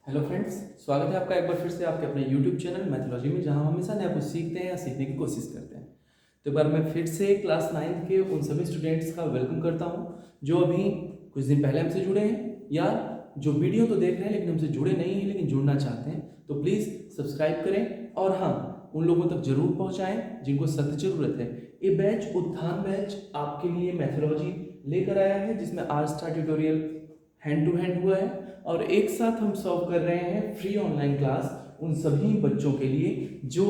Hello friends, स्वागत है आपका एक बार फिर से आपके अपने यूट्यूब चैनल मैथोलॉजी में, जहां हम हमेशा नया कुछ सीखते हैं या सीखने की कोशिश करते हैं। तो एक बार मैं फिर से क्लास 9 के उन सभी स्टूडेंट्स का वेलकम करता हूं जो अभी कुछ दिन पहले हमसे जुड़े हैं या जो वीडियो तो देख रहे हैं लेकिन हमसे जुड़े नहीं हैं लेकिन जुड़ना चाहते हैं। तो प्लीज़ सब्सक्राइब करें और हाँ, उन लोगों तक जरूर पहुँचाएँ जिनको सख्त ज़रूरत है। ये बैच उत्थान बैच आपके लिए मैथोलॉजी लेकर आया है, जिसमें आज का ट्यूटोरियल हैंड टू हैंड हुआ है और एक साथ हम सॉल्व कर रहे हैं फ्री ऑनलाइन क्लास उन सभी बच्चों के लिए जो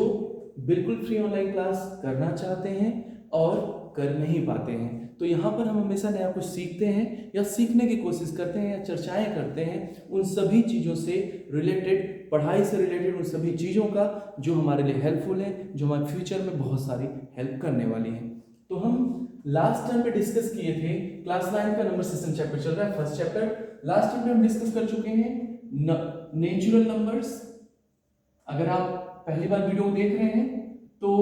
बिल्कुल फ्री ऑनलाइन क्लास करना चाहते हैं और कर नहीं पाते हैं। तो यहाँ पर हम हमेशा नया कुछ सीखते हैं या सीखने की कोशिश करते हैं या चर्चाएं करते हैं उन सभी चीज़ों से रिलेटेड, पढ़ाई से रिलेटेड उन सभी चीज़ों का जो हमारे लिए हेल्पफुल है, जो हमारे फ्यूचर में बहुत सारी हेल्प करने वाली हैं। तो हम लास्ट टाइम पे डिस्कस किए थे, क्लास 9 का नंबर सिस्टम चैप्टर चल रहा है, फर्स्ट चैप्टर। लास्ट टाइम पे हम डिस्कस कर चुके हैं नेचुरल नंबर्स। अगर आप पहली बार वीडियो देख रहे हैं तो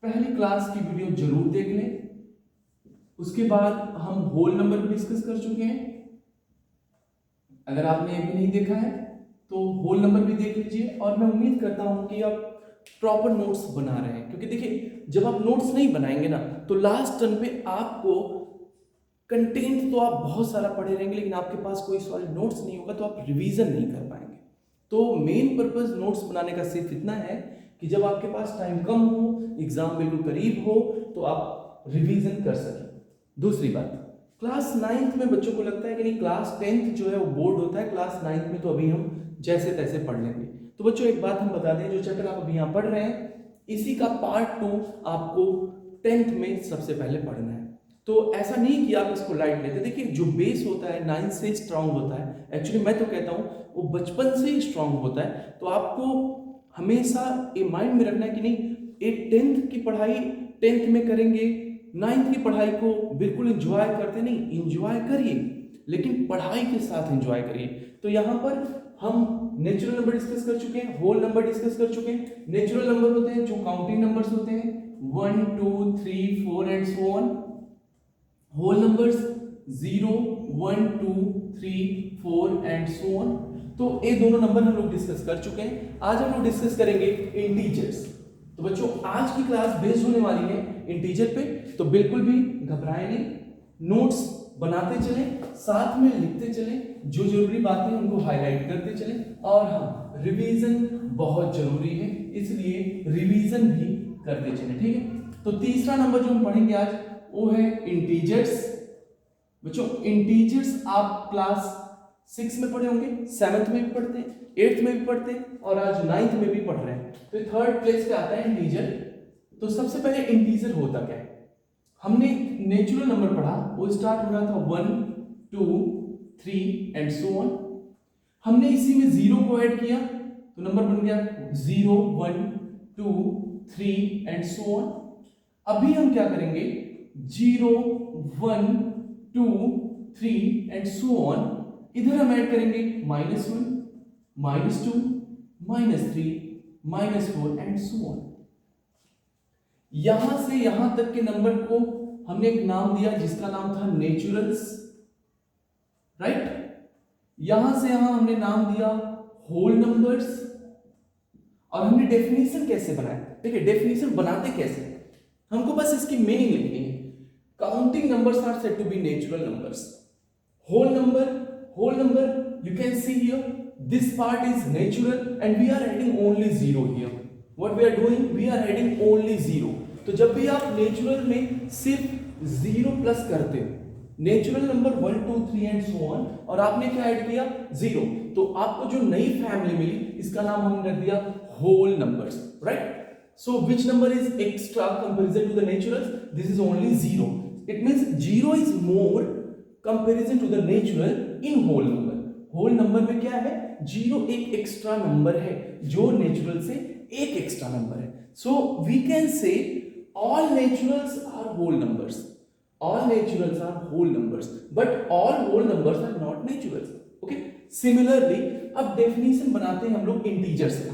पहली क्लास की वीडियो जरूर देख लें। उसके बाद हम होल नंबर भी डिस्कस कर चुके हैं। अगर आपने अभी नहीं देखा है तो होल नंबर भी देख लीजिए और मैं उम्मीद करता हूं कि आप प्रॉपर नोट्स बना रहे हैं, क्योंकि देखिए जब आप नोट्स नहीं बनाएंगे ना तो लास्ट टर्म पे आपको कंटेंट तो आप बहुत सारा पढ़े रहेंगे लेकिन आपके पास कोई सॉलिड नोट्स नहीं होगा तो आप रिवीजन नहीं कर पाएंगे। तो मेन पर्पस नोट्स बनाने का सिर्फ इतना है कि जब आपके पास टाइम कम हो, एग्जाम बिल्कुल करीब हो, तो आप रिवीजन कर सकें। दूसरी बात, क्लास 9th में बच्चों को लगता है कि नहीं क्लास 10th जो है वो बोर्ड होता है, क्लास 9th में तो अभी हम जैसे तैसे पढ़ लेंगे। तो बच्चों एक बात हम बता दें, जो चैप्टर आप अभी यहाँ पढ़ रहे हैं इसी का पार्ट 2 आपको 10th में सबसे पहले पढ़ना है। तो ऐसा नहीं कि आप इसको लाइट लेते। देखिए जो बेस होता है 9 से स्ट्रांग होता है, एक्चुअली मैं तो कहता हूँ वो बचपन से ही स्ट्रांग होता है। तो आपको हमेशा ये माइंड में रखना है कि नहीं ये 10th की पढ़ाई 10th में करेंगे, 9th की पढ़ाई को बिल्कुल एंजॉय करते नहीं, एंजॉय करिए लेकिन पढ़ाई के साथ एंजॉय करिए। तो यहाँ पर हम नेचुरल नंबर डिस्कस कर चुके हैं, होल नंबर डिस्कस कर चुके हैं। नेचुरल नंबर होते हैं जो काउंटिंग नंबर्स होते हैं 1 2 3 4 and so on. Whole numbers 0 1 2 3 4 and so on. तो ये दोनों नंबर हम लोग डिस्कस कर चुके हैं। आज हम लोग डिस्कस करेंगे इंटीजर्स। तो बच्चों आज की क्लास बेस्ड होने वाली है इंटीजर पे, तो बिल्कुल भी घबराएं नहीं, नोट्स बनाते चलें, साथ में लिखते चलें, जो जरूरी बातें हैं उनको हाईलाइट करते चलें। और हाँ, रिवीजन बहुत जरूरी है, इसलिए रिवीजन भी करते चलें, ठीक है। तो तीसरा नंबर जो हम पढ़ेंगे आज वो है इंटीजर्स। बच्चों इंटीजर्स आप क्लास 6 में पढ़े होंगे, 7th में भी पढ़ते हैं, 8th में भी पढ़ते हैं और आज 9th में भी पढ़ रहे हैं। तो थर्ड प्लेस पे आता है इंटीजर। तो सबसे पहले इंटीजर होता क्या है? हमने नेचुरल नंबर पढ़ा, वो स्टार्ट हो रहा था 1 2 3 एंड सो ऑन। हमने इसी में 0 को ऐड किया तो नंबर बन गया 0 1 2 3 एंड सो ऑन। अभी हम क्या करेंगे 0 1 2 3 एंड सो ऑन, इधर हम ऐड करेंगे -1 -2 -3 -4 एंड सो ऑन। यहां से यहां तक के नंबर को हमने एक नाम दिया जिसका नाम था नेचुरल्स, राइट। यहां से यहां हमने नाम दिया होल नंबर्स। और हमने डेफिनेशन कैसे बनाया? देखिए डेफिनेशन बनाते कैसे, हमको बस इसकी मीनिंग लिखनी है। Counting numbers are said to be natural numbers. Whole number you can see here, this part is natural and we are adding only 0 here. What we are doing, we are adding only 0. तो जब भी आप natural में सिर्फ 0 plus करते हो, natural number 1 2 3 and so on, और आपने क्या ऐड किया 0, तो आपको जो नई फैमिली मिली इसका नाम हमने रख दिया whole numbers, right. So which number is extra comparison to the naturals? This is only 0. It means 0 is more comparison to the natural in whole number. whole number में क्या है 0 एक एक्स्ट्रा नंबर है जो नेचुरल से एक extra number है। So we can say all naturals are whole numbers. All naturals are whole numbers, but all whole numbers are not naturals. Okay? Similarly, अब डेफिनेशन बनाते हैं हम लोग इंटीजर्स का।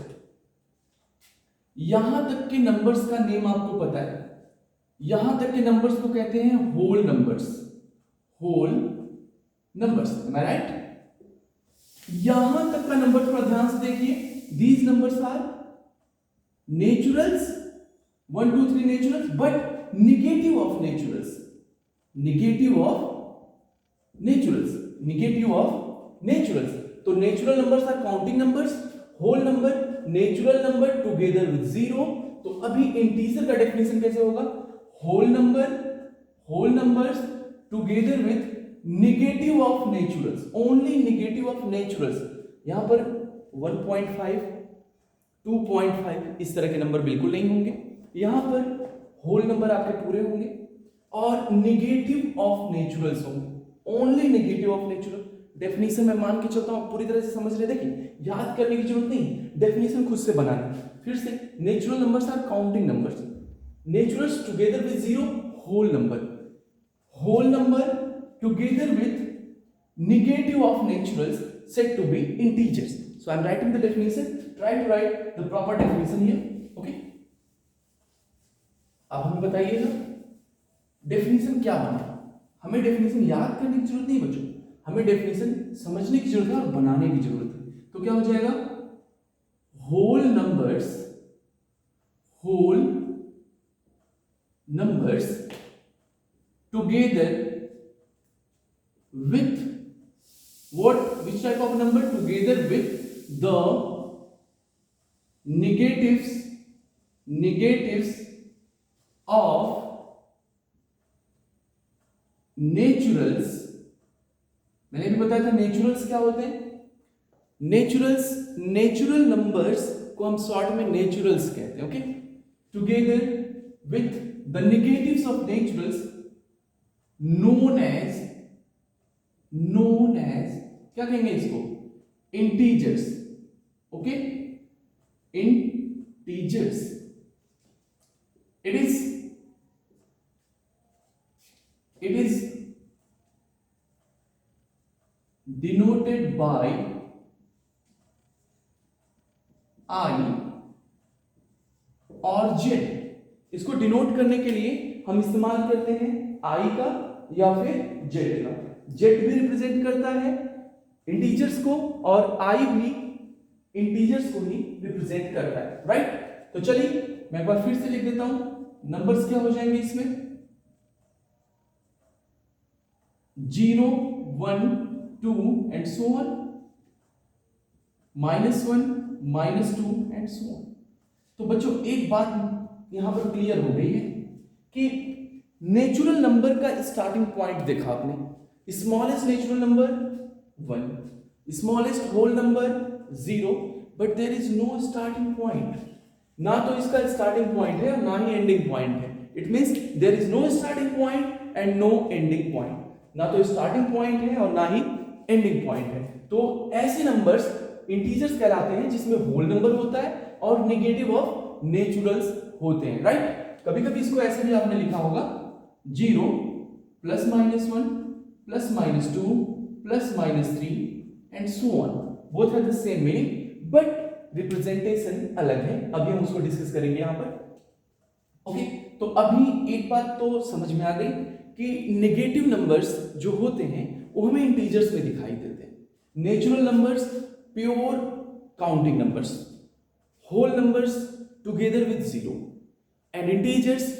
यहां तक के नंबर्स का नेम आपको पता है, यहां तक के नंबर्स को कहते हैं whole numbers. Whole numbers, am I right? यहां तक का नंबर थोड़ा ध्यान से देखिए, these numbers are naturals, 1 2 3 naturals, but negative of naturals, negative of naturals, negative of naturals. तो natural numbers are counting numbers, whole number, natural number together with zero. तो अभी इंटीजर का डेफिनेशन कैसे होगा, whole number, whole numbers together with negative of naturals, only negative of naturals. यहां पर 1.5 2.5 इस तरह के नंबर बिल्कुल नहीं होंगे, यहां पर होल नंबर आपके पूरे होंगे और नेगेटिव ऑफ नेचुरल्स होंगे, only negative of natural. Definition मैं मान के चलता हूं पूरी तरह से समझ रहे, देखिए याद करने की जरूरत नहीं, डेफिनेशन खुद से बनाना। फिर से, natural numbers are counting numbers, naturals together with zero, whole number, whole number together with negative of naturals said to be integers. So I am writing the definition, try to write the proper definition here, okay? अब हमें बताइएगा definition क्या बना। हमें definition याद करने की जरूरत नहीं बच्चों, हमें डेफिनेशन समझने की जरूरत है और बनाने की जरूरत है। तो क्या हो जाएगा, whole numbers, whole numbers together with what, which type of number, together with the negatives of naturals। मैंने भी बताया था नेचुरल्स क्या होते हैं, नेचुरल्स, नेचुरल नंबर्स को हम शॉर्ट में नेचुरल्स कहते हैं, okay. Together with the negatives of naturals known as क्या कहेंगे इसको, integers, okay, integers. it is denoted by I और Z। इसको डिनोट करने के लिए हम इस्तेमाल करते हैं I का या फिर Z का। Z भी रिप्रेजेंट करता है इंटीजर्स को और I भी इंटीजर्स को ही रिप्रेजेंट करता है, राइट। तो चलिए मैं एक बार फिर से लिख देता हूं, नंबर्स क्या हो जाएंगे इसमें, 0 1 2 and so on, -1 -2 and so on. तो बच्चों एक बात यहां पर क्लियर हो गई है कि नेचुरल नंबर का स्टार्टिंग पॉइंट देखा आपने, smallest natural number 1, smallest whole number 0, but there is no starting point. ना तो इसका स्टार्टिंग पॉइंट है और ना ही एंडिंग पॉइंट है। It means there is no starting point and no ending point. ना तो स्टार्टिंग पॉइंट है और ना ही एंडिंग पॉइंट है। तो ऐसे नंबर्स इंटीजर्स कहलाते हैं जिसमें होल नंबर होता है और नेगेटिव ऑफ नेचुरल्स होते हैं, राइट। कभी कभी इसको ऐसे भी आपने लिखा होगा, 0 +-1 +-2 +-3 and so on, both have the same meaning but representation अलग है। अभी हम उसको डिस्कस करेंगे यहां पर, ओके। तो अभी एक बात तो समझ में आ गई कि नेगेटिव नंबर्स जो होते हैं वो हमें इंटीजर्स में दिखाई देते हैं, natural numbers pure counting numbers, whole numbers together with 0 and integers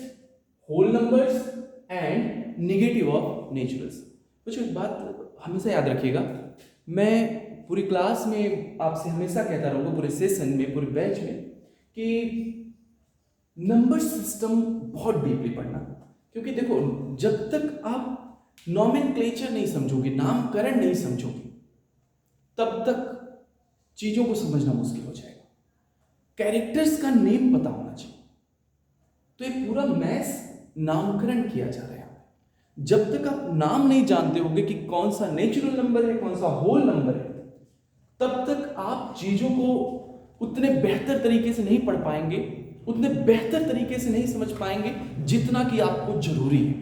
whole numbers and negative of naturals. कुछ एक बात हमेशा याद रखिएगा, मैं पूरी क्लास में आपसे हमेशा कहता रहूंगा, पूरे सेशन में, पूरे बैच में, कि नंबर सिस्टम बहुत डीपली पढ़ना। क्योंकि देखो जब तक आप नॉमेनक्लेचर नहीं समझोगे, नामकरण नहीं समझोगे, तब तक चीजों को समझना मुश्किल हो जाएगा। कैरेक्टर्स का नेम पता होना चाहिए। तो ये पूरा मैथ्स नामकरण किया जा रहा है। जब तक आप नाम नहीं जानते होगे कि कौन सा नेचुरल नंबर है, कौन सा होल नंबर है, तब तक आप चीजों को उतने बेहतर तरीके से नहीं पढ़ पाएंगे, उतने बेहतर तरीके से नहीं समझ पाएंगे जितना कि आपको जरूरी है।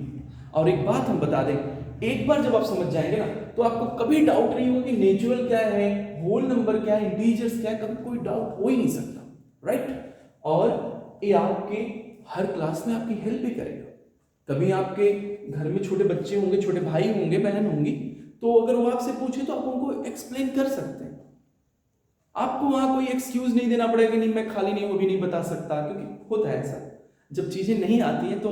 और एक बात हम बता दें, एक बार जब आप समझ जाएंगे ना तो आपको कभी डाउट नहीं होगा कि नेचुरल क्या है, होल नंबर क्या है, इंटीजर्स क्या है, कभी कोई डाउट हो ही नहीं सकता, राइट। और ये आपके हर क्लास में आपकी हेल्प भी करेगा। कभी आपके घर में छोटे बच्चे होंगे, छोटे भाई होंगे, बहन होंगी, तो अगर वो आपसे पूछे तो आप उनको एक्सप्लेन कर सकते हैं, आपको वहां कोई एक्सक्यूज नहीं देना पड़ेगा कि नहीं मैं खाली नहीं वो भी नहीं बता सकता, क्योंकि होता है ऐसा जब चीजें नहीं आती हैं तो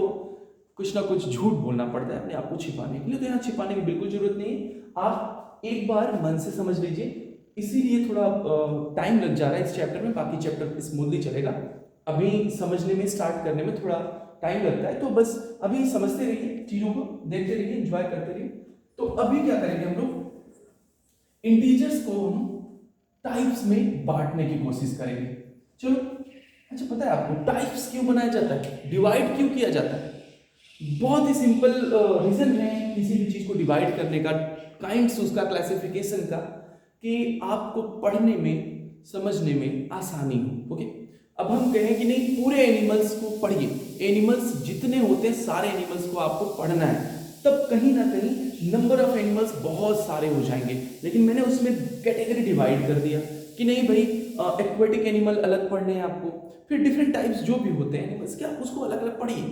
कुछ ना कुछ झूठ बोलना पड़ता है अपने आप को छिपाने के लिए। तो यहाँ छिपाने की बिल्कुल जरूरत नहीं है, आप एक बार मन से समझ लीजिए। इसीलिए थोड़ा टाइम लग जा रहा है इस चैप्टर में, बाकी चैप्टर स्मूथली चलेगा। अभी समझने में स्टार्ट करने में थोड़ा टाइम लगता है, तो बस अभी समझते रहिए, चीजों को देखते रहिए, एंजॉय करते रहिए। तो अभी क्या करेंगे हम लोग, इंटीजर्स को हम टाइप्स में बांटने की कोशिश करेंगे। चलो, अच्छा पता है आपको टाइप्स क्यों बनाया जाता है, डिवाइड क्यों किया जाता है? बहुत ही सिंपल रीजन है किसी भी चीज को डिवाइड करने का, काइंड्स उसका क्लासिफिकेशन का, कि आपको पढ़ने में समझने में आसानी हो। ओके, अब हम कहें कि नहीं पूरे एनिमल्स को पढ़िए, एनिमल्स जितने होते हैं सारे एनिमल्स को आपको पढ़ना है, तब कहीं ना कहीं नंबर ऑफ एनिमल्स बहुत सारे हो जाएंगे। लेकिन मैंने उसमें कैटेगरी डिवाइड कर दिया कि नहीं भाई, एक्वेटिक एनिमल अलग पढ़ने हैं आपको, फिर डिफरेंट टाइप्स जो भी होते हैं एनिमल्स के, आप उसको अलग अलग पढ़िए,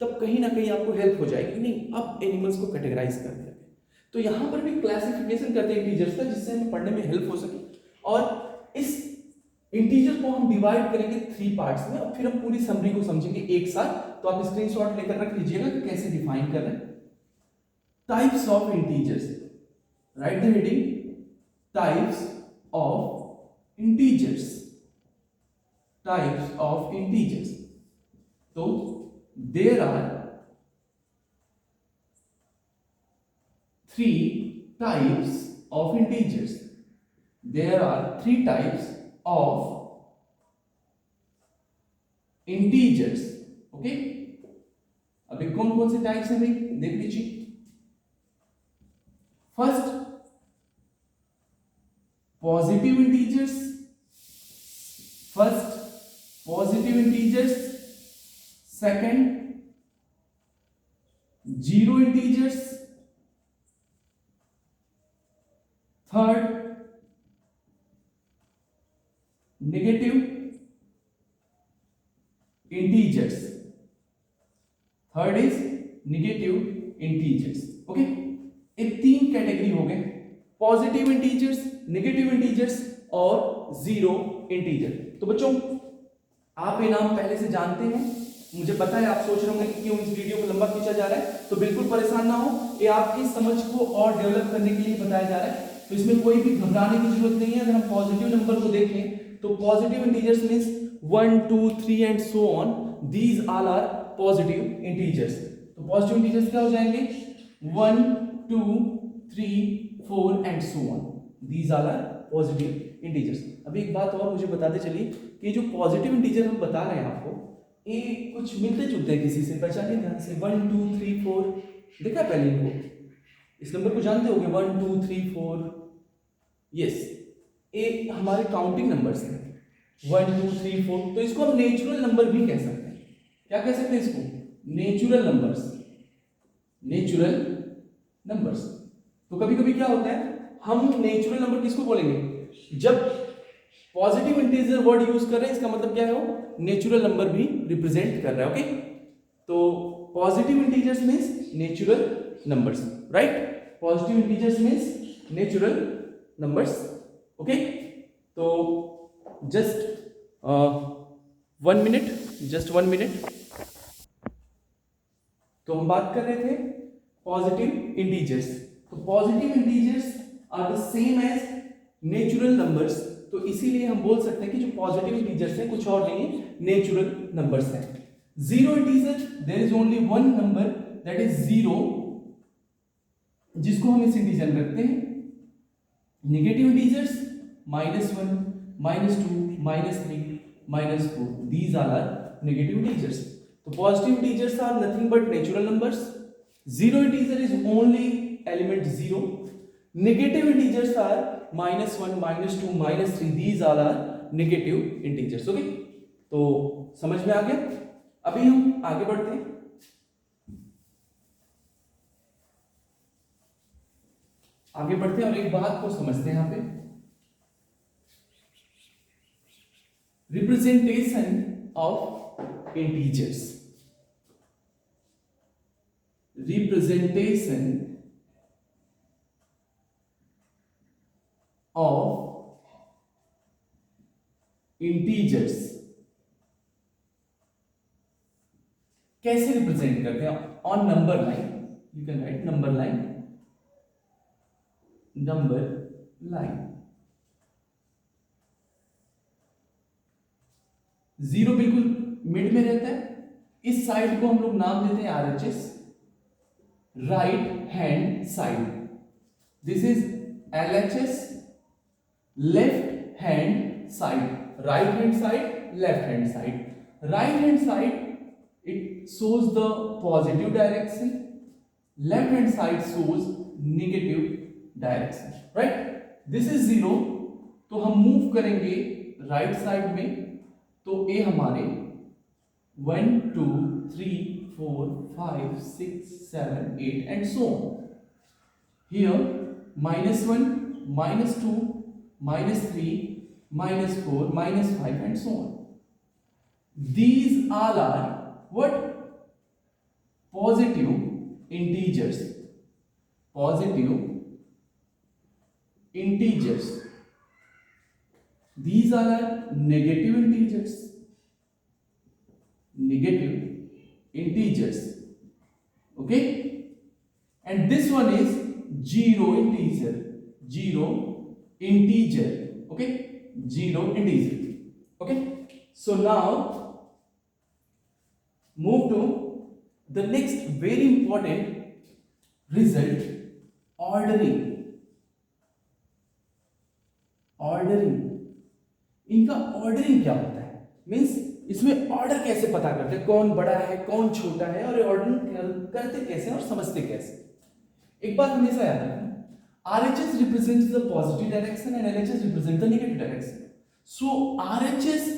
तब कहीं ना कहीं आपको हेल्प हो जाएगी। नहीं, अब एनिमल्स को कैटेगराइज कर दिया, तो यहां पर भी क्लासिफिकेशन करते हैं इंटीजर्स का, जिससे हमें पढ़ने में हेल्प हो सके। और इस इंटीजर को हम डिवाइड करेंगे 3 पार्ट्स में, और फिर हम पूरी समरी को समझेंगे एक साथ। तो आप स्क्रीनशॉट लेकर रख लीजिएगा कि कैसे डिफाइन कर रहे हैं। Types of integers, right the heading, types of integers, types of integers. तो there are 3 types of integers. There are 3 types of integers. Okay? अभी कौन कौन से टाइप्स हैं भाई, देख लीजिए। First, positive integers, first positive integers, second zero integers, third negative integers, third is negative integers. Okay, ये 3 कैटेगरी हो गए, पॉजिटिव इंटीजर्स, नेगेटिव इंटीजर्स और जीरो इंटीजर। तो बच्चों आप ये नाम पहले से जानते हैं, मुझे पता है आप सोच रहे होंगे कि क्यों इस वीडियो को लंबा खींचा जा रहा है, तो बिल्कुल परेशान ना हो, ये आपकी समझ को और डेवलप करने के लिए बताया जा रहा है, तो इसमें कोई भी घबराने की जरूरत नहीं है। अगर हम पॉजिटिव नंबर को देखें तो positive integers means 1 2 3 and so on, these all are positive integers. तो पॉजिटिव इंटीजर्स क्या हो जाएंगे, 1 2 3 4 and so on, these all are positive integers. अभी एक बात और मुझे बताते चलिए कि जो पॉजिटिव इंटीजर हम बता रहे हैं आपको, ये कुछ मिलते जुलते हैं किसी से, पहचानिए ध्यान से। 1 2 3 4 देखा पहले इनको, इस नंबर को जानते होंगे 1 2 3 4, यस, ये हमारे काउंटिंग नंबर्स हैं 1 2 3 4। तो इसको हम नेचुरल नंबर भी कह सकते हैं। क्या कह सकते हैं इसको, नेचुरल नंबर्स, नेचुरल नंबर्स। तो कभी कभी क्या होता है, हम नेचुरल नंबर किसको बोलेंगे, जब पॉजिटिव इंटीजर वर्ड यूज कर रहे हैं, इसका मतलब क्या है, वो नेचुरल नंबर भी रिप्रेजेंट कर रहा है। ओके, तो positive integers means natural numbers, right, positive integers means natural numbers. Okay, तो जस्ट 1 मिनट, जस्ट 1 मिनट। तो हम बात कर रहे थे पॉजिटिव इंटीजर्स। तो positive integers are the same as natural numbers, तो इसीलिए हम बोल सकते हैं कि जो पॉजिटिव इंटीजर्स हैं कुछ और नहीं है, नेचुरल नंबर्स हैं। Zero integer, there is only one number that is zero, जिसको हम इस इंटीजर में रखते हैं। Negative integers -1 -2 -3 -4, these all are negative integers. तो positive integers are nothing but natural numbers. Zero integer is only element 0. Negative integers are -1 -2 -3, these all are negative integers. Okay, तो समझ में आ गया। अभी हम आगे बढ़ते हैं, आगे बढ़ते हैं और एक बात को समझते हैं यहां पे, representation of integers, representation of integers कैसे रिप्रेजेंट करते हैं on number line, you can write number line, number line. Zero बिल्कुल मिड में रहता है, इस साइड को हम लोग नाम देते हैं RHS, right hand side. This is LHS, left hand side, right hand side, left hand side. Right hand side it shows the positive direction, left hand side shows negative direction, right? This is 0, तो हम move करेंगे right side में, तो ए हमारे 1 2 3 4 5 6 7 8 and so on. Here -1 -2 -3 -4 -5 and so on. These all are what? Positive integers. Positive integers. These all are negative integers. Negative integers. Okay? And this one is zero integer. Zero integer. Okay? Zero integer. Okay? So now move to the next very important result, ordering. Ordering, इनका ordering क्या होता है, means इसमें order कैसे पता करते हैं, कौन बड़ा है कौन छोटा है, और ऑर्डरिंग करते कैसे और समझते कैसे। एक बात हमेशा याद रखना, RHS represents the positive direction and LHS represent the negative direction. So RHS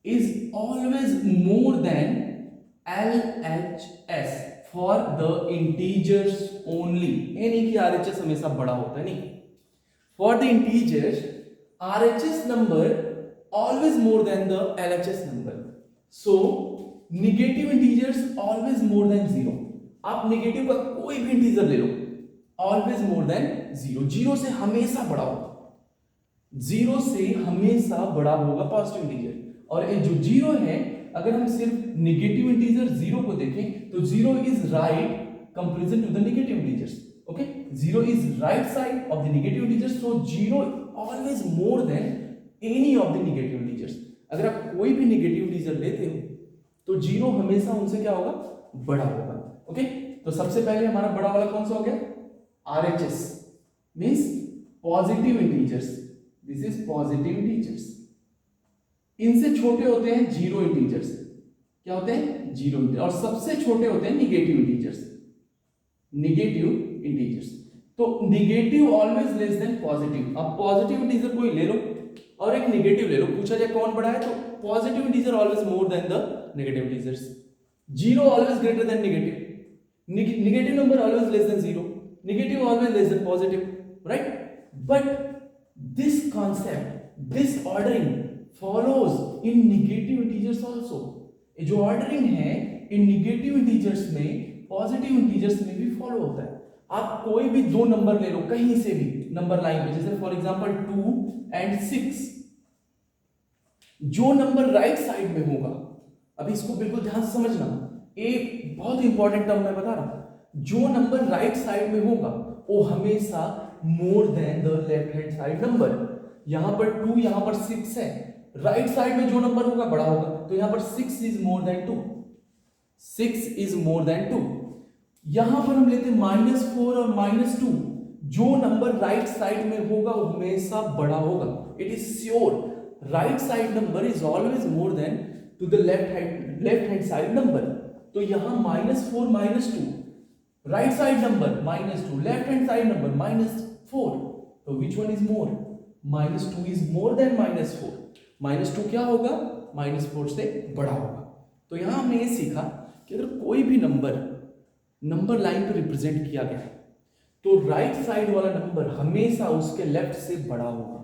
is always more than LHS for the integers only। ये नहीं कि RHS हमेशा बड़ा होता है, नहीं। For the integers, RHS number always more than the LHS number। So negative integers always more than 0। आप negative का कोई भी इंटीजर ले लो, always more than 0। जीरो से हमेशा बड़ा होगा, जीरो से हमेशा बड़ा होगा पॉजिटिव इंटीजर। और ये जो जीरो है, अगर हम सिर्फ नेगेटिव इंटीजर जीरो को देखें तो zero is right comparison to the negative integers. Okay, zero is right side of the negative integers, so zero always more than any of the negative integers. अगर आप कोई भी नेगेटिव इंटीजर लेते हो तो जीरो हमेशा उनसे क्या होगा, बड़ा होगा। ओके, तो सबसे पहले हमारा बड़ा वाला कौन सा हो गया, RHS means positive integers. This is positive integers. इनसे छोटे होते हैं जीरो इंटीजर्स। क्या होते हैं, जीरो इंटीजर। और सबसे छोटे होते हैं निगेटिव इंटीजर्स। निगेटिव इंटीजर्स, तो negative always less than positive. अब पॉजिटिव इंटीजर कोई ले लो और एक निगेटिव ले लो, पूछा जाए कौन बड़ा है, तो positive integer always more then the negative integers. Zero always greater than negative, negative number always less than zero, negative always less than positive, right. But this concept, this ordering follows in negative integers also। ये जो ordering है इन negative integers में, positive integers में भी follow होता है। आप कोई भी दो नंबर ले लो कहीं से भी नंबर लाइन पे, जैसे फॉर एग्जांपल 2 and 6, जो नंबर राइट साइड में होगा, अभी इसको बिल्कुल ध्यान से समझना, एक बहुत इंपॉर्टेंट टर्म मैं बता रहा हूं, जो नंबर राइट साइड में होगा वो हमेशा more than the left hand side number. यहां पर 2, यहां पर 6 है, राइट साइड में जो नंबर होगा बड़ा होगा, तो यहां पर 6 is more then 2, 6 is more then 2। यहां पर हम लेते हैं -4 और -2, जो नंबर राइट साइड में होगा वो हमेशा बड़ा होगा। It is sure, right side number is always more than to the left hand side number. तो यहां -4 -2, right side number -2, left hand side number -4, तो which one is more, -2 is more than -4। -2 क्या होगा, -4 से बड़ा होगा। तो यहां हमने ये सीखा कि अगर कोई भी नंबर लाइन पर रिप्रेजेंट किया गया तो राइट साइड वाला नंबर हमेशा उसके लेफ्ट से बड़ा होगा।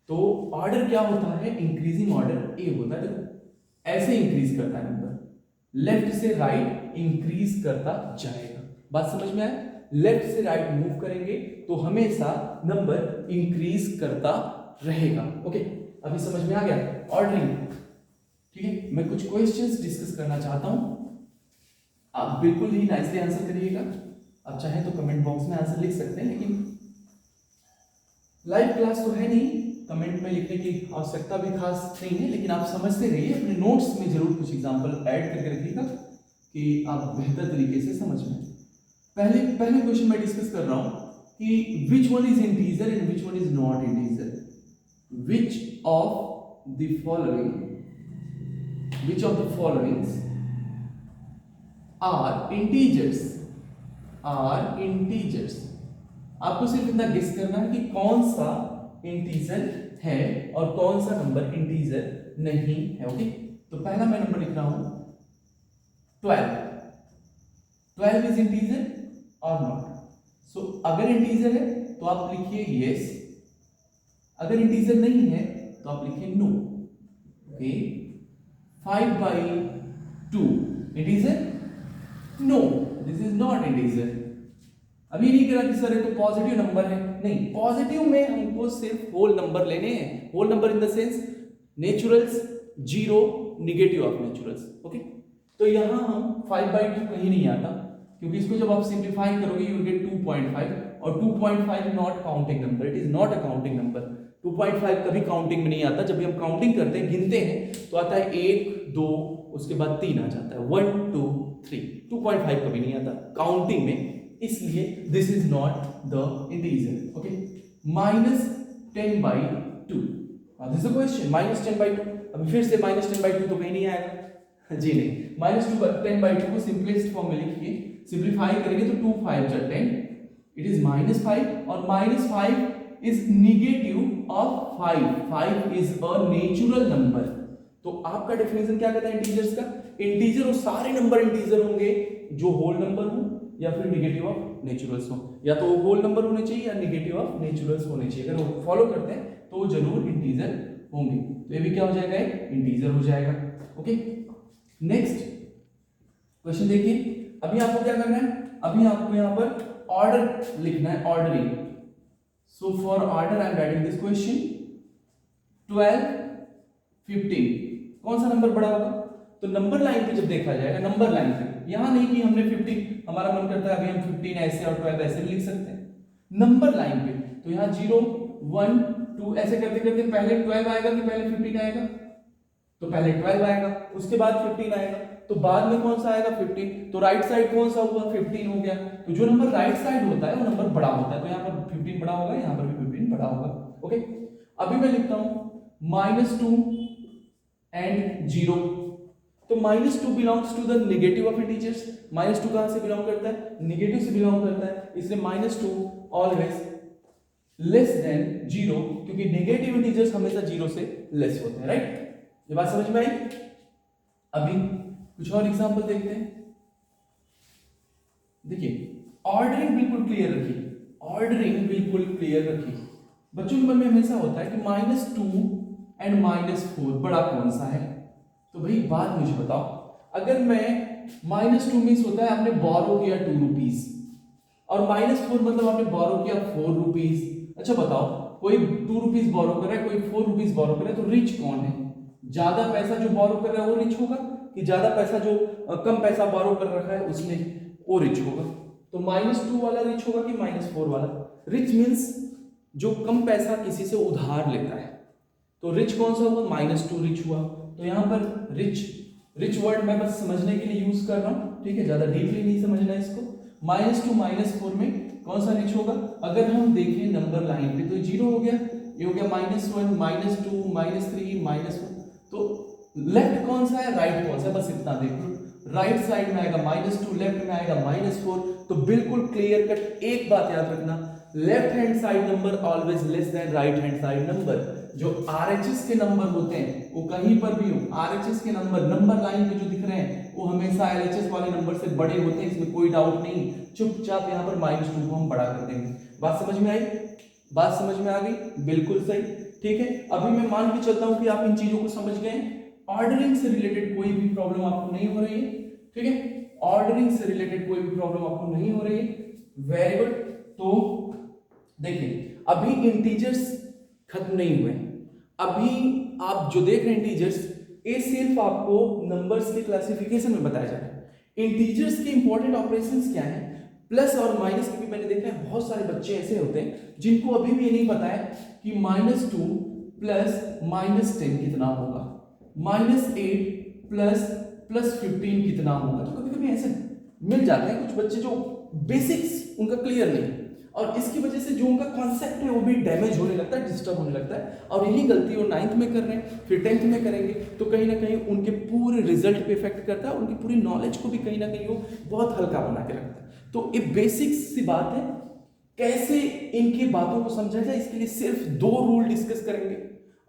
तो ऑर्डर क्या होता है, इंक्रीजिंग ऑर्डर ए होता है। ऐसे इंक्रीज करता है नंबर, लेफ्ट से राइट इंक्रीज करता जाएगा। बात समझ में आया, लेफ्ट से राइट मूव करेंगे तो हमेशा नंबर इंक्रीज करता रहेगा। ओके, अभी समझ में आ गया ऑर्डरिंग? ठीक है, मैं कुछ क्वेश्चंस डिस्कस करना चाहता हूं, आप बिल्कुल ही नाइसली आंसर करिएगा। आप चाहें तो कमेंट बॉक्स में आंसर लिख सकते हैं, लेकिन लाइव क्लास तो है नहीं, कमेंट में लिखने की आवश्यकता भी खास नहीं है, लेकिन आप समझते रहिए, अपने नोट्स में जरूर कुछ एग्जांपल ऐड करके रखिएगा कि आप बेहतर तरीके से समझ में। पहले क्वेश्चन मैं डिस्कस कर रहा हूं कि which one is integer and which one is not integer. Which of the followings are integers. आपको सिर्फ इतना गेस करना है कि कौन सा इंटीजर है और कौन सा नंबर इंटीजर नहीं है। ओके, तो पहला मैं नंबर लिख रहा हूं 12 इज इंटीजर और नॉट। सो अगर इंटीजर है तो आप लिखिए यस, अगर इंटीजर नहीं है तो आप लिखिए no. Okay, 5/2 integer? No, this is not integer. अभी नहीं करा कि सर ये तो पॉजिटिव नंबर है, नहीं, पॉजिटिव में हमको सिर्फ होल नंबर लेने हैं, whole number in the sense naturals, zero, negative of naturals. Okay, तो यहां हम 5/2 कहीं नहीं आता, क्योंकि इसको जब आप सिंप्लीफाई करोगे यू विल गेट 2.5, और 2.5 not counting number, it is not a counting number. 2.5 कभी काउंटिंग में नहीं आता। जब भी हम काउंटिंग करते हैं, गिनते हैं, तो आता है 1 2, उसके बाद 3 आ जाता है, 1 2 3। 2.5 कभी नहीं आता काउंटिंग में, इसलिए this is not the integer. Okay, -10/2, this is the question, -10/2। अभी फिर से -10/2 तो कहीं नहीं आएगा जी नहीं। -10/2 को सिंपलेस्ट फॉर्म में लिखिए, सिंप्लीफाई करेंगे तो 2 5 जा 10, इट इज -5, और -5 is negative of 5। 5 is a natural number. तो आपका डेफिनेशन क्या कहता है इंटीजर्स का? इंटीजर वो सारे नंबर इंटीजर होंगे जो होल नंबर हो या फिर निगेटिव ऑफ नेचुरल्स हो, या तो होल नंबर होने चाहिए या निगेटिव ऑफ नेचुरल्स होने चाहिए। अगर वो फॉलो करते हैं तो वो जरूर इंटीजर होंगे। तो ये भी क्या हो जाएगा? इंटीजर हो जाएगा। ओके, नेक्स्ट क्वेश्चन देखिए। अभी आपको क्या करना है? अभी आपको यहां पर ऑर्डर लिखना है, ordering. So for order I am writing this question 12 15, कौन सा नंबर बड़ा होगा? तो नंबर लाइन पे जब देखा जाएगा, नंबर लाइन पे, यहां नहीं कि हमने 15, हमारा मन करता है अभी हम 15 ऐसे और 12 ऐसे भी लिख सकते हैं। नंबर लाइन पे तो यहां 0 1 2 ऐसे करते करते पहले 12 आएगा कि पहले 15 आएगा? तो पहले 12 आएगा, उसके बाद 15 आएगा, तो बाद में कौन सा आएगा? 15। तो राइट साइड कौन सा हुआ? 15 हो गया। तो जो नंबर राइट साइड होता है वो नंबर बड़ा होता है, तो यहाँ पर 15 बड़ा होगा, यहाँ पर भी 15 बड़ा होगा। ओके, अभी मैं लिखता हूं -2 एंड 0। तो -2 belongs to the negative of integers. -2 कहां से बिलोंग करता है? निगेटिव से बिलोंग करता है, इसलिए -2 ऑलवेज लेस देन 0, क्योंकि नेगेटिव इंटीजर्स हमेशा 0 से लेस होते हैं। राइट, ये बात समझ में आई? अभी कुछ और एग्जांपल देखते हैं। देखिए, ऑर्डरिंग बिल्कुल क्लियर रखिए, ऑर्डरिंग बिल्कुल क्लियर रखिए। बच्चों के मन में हमेशा होता है कि -2 एंड -4 बड़ा कौन सा है? तो भाई बात मुझे बताओ, अगर मैं -2 मीन्स होता है आपने बोरो किया 2 रुपीज, और -4 मतलब आपने बोरो किया 4 रुपीज। अच्छा बताओ, कोई 2 रुपीज बोरो कर रहा है, कोई 4 रुपीज बोरो कर रहा है, तो रिच कौन है? ज्यादा पैसा जो बोरो कर रहा है वो रिच होगा, कि ज्यादा पैसा जो कम पैसा बोरो कर रखा है उसने वो रिच होगा? तो -2 वाला रिच होगा कि -4 वाला? रिच मीन्स जो कम पैसा किसी से उधार लेता है, तो रिच कौन सा होगा? -2 रिच हुआ। तो यहाँ पर रिच वर्ड मैं बस समझने के लिए यूज कर रहा हूँ, ठीक है, ज्यादा डीपली नहीं समझना इसको। -2 -4 में कौन सा रिच होगा? अगर हम देखें नंबर लाइन पे तो 0 हो गया, ये हो गया -1 -2 -3 -4। तो लेफ्ट कौन सा है, राइट कौन सा है, बस इतना देख लो। राइट साइड में आएगा -2, लेफ्ट में आएगा -4। तो बिल्कुल क्लियर कट एक बात याद रखना, left hand side number always less than right hand side number. जो आरएचएस के नंबर होते हैं वो कहीं पर भी हो, आरएचएस के नंबर लाइन पे जो दिख रहे हैं वो हमेशा एलएचएस वाले नंबर से बड़े होते हैं, इसमें कोई डाउट नहीं। चुपचाप यहाँ पर -2 को हम बड़ा कर देंगे। बात समझ में आई? बात समझ में आ गई? बिल्कुल सही, ठीक है। अभी मैं मान के चलता हूं कि आप इन चीजों को समझ गए। ऑर्डरिंग से रिलेटेड कोई भी प्रॉब्लम आपको नहीं हो रही है, ठीक है, ऑर्डरिंग से रिलेटेड कोई भी प्रॉब्लम आपको नहीं हो रही है, वेरी गुड। तो देखिए, अभी इंटीजर्स खत्म नहीं हुए, अभी आप जो देख रहे हैं इंटीजर्स, ये सिर्फ आपको नंबर्स के क्लासिफिकेशन में बताया जा रहा है। इंटीजर्स के इंपॉर्टेंट ऑपरेशंस क्या हैं, प्लस और माइनस के भी मैंने देखा है बहुत सारे बच्चे ऐसे होते हैं जिनको अभी भी ये नहीं पता है कि -2 प्लस -10 कितना होगा, -8 प्लस 15 कितना होगा। तो कभी कभी ऐसे मिल जाते हैं कुछ बच्चे जो बेसिक्स उनका क्लियर नहीं है, और इसकी वजह से जो उनका कॉन्सेप्ट है वो भी डैमेज होने लगता है, डिस्टर्ब होने लगता है, और यही गलती वो 9th में कर रहे हैं, फिर 10th में करेंगे, तो कहीं ना कहीं उनके पूरे रिजल्ट पे इफेक्ट करता है, उनकी पूरी नॉलेज को भी कहीं ना कहीं वो बहुत हल्का बना के रखता है। तो ये बेसिक सी बात है, कैसे इनकी बातों को समझा जाए, इसके लिए सिर्फ 2 रूल डिस्कस करेंगे,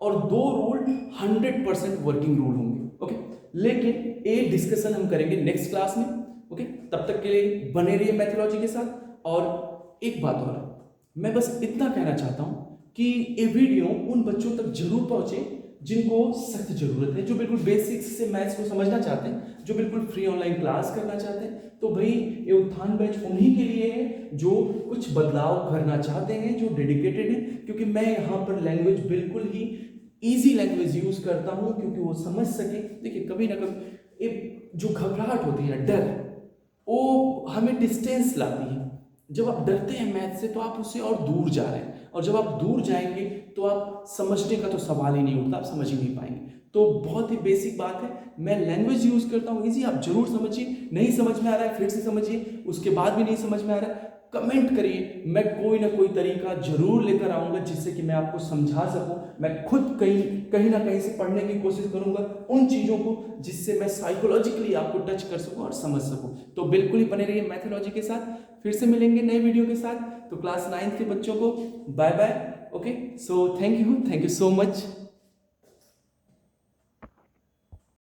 और 2 रूल 100% वर्किंग रूल होंगे। ओके, लेकिन ये डिस्कशन हम करेंगे नेक्स्ट क्लास में। ओके, तब तक के लिए बने रहिए मैथोलॉजी के साथ। और एक बात और, मैं बस इतना कहना चाहता हूं कि ये वीडियो उन बच्चों तक जरूर पहुंचे जिनको सख्त जरूरत है, जो बिल्कुल बेसिक्स से मैथ्स को समझना चाहते हैं, जो बिल्कुल फ्री ऑनलाइन क्लास करना चाहते हैं। तो भाई ये उत्थान बैच उन्हीं के लिए है जो कुछ बदलाव करना चाहते हैं, जो डेडिकेटेड है, क्योंकि मैं यहाँ पर लैंग्वेज बिल्कुल ही ईजी लैंग्वेज यूज करता हूँ, क्योंकि वो समझ सके। देखिए, कभी ना कभी एक जो घबराहट होती है, डर, वो हमें डिस्टेंस लाती है। जब आप डरते हैं मैथ से तो आप उससे और दूर जा रहे हैं, और जब आप दूर जाएंगे तो आप समझने का तो सवाल ही नहीं उठता, आप समझ ही नहीं पाएंगे। तो बहुत ही बेसिक बात है, मैं लैंग्वेज यूज करता हूँ इजी, आप जरूर समझिए। नहीं समझ में आ रहा है फिर से समझिए, उसके बाद भी नहीं समझ में आ रहा है कमेंट करिए, मैं कोई ना कोई तरीका जरूर लेकर आऊंगा जिससे कि मैं आपको समझा सकूं। मैं खुद कहीं ना कहीं से पढ़ने की कोशिश करूंगा उन चीज़ों को जिससे मैं साइकोलॉजिकली आपको टच कर सकूं और समझ सकूं। तो बिल्कुल ही बने रहिए मैथोलॉजी के साथ, फिर से मिलेंगे नए वीडियो के साथ। तो क्लास 9th के बच्चों को bye bye. Okay, so thank you so much.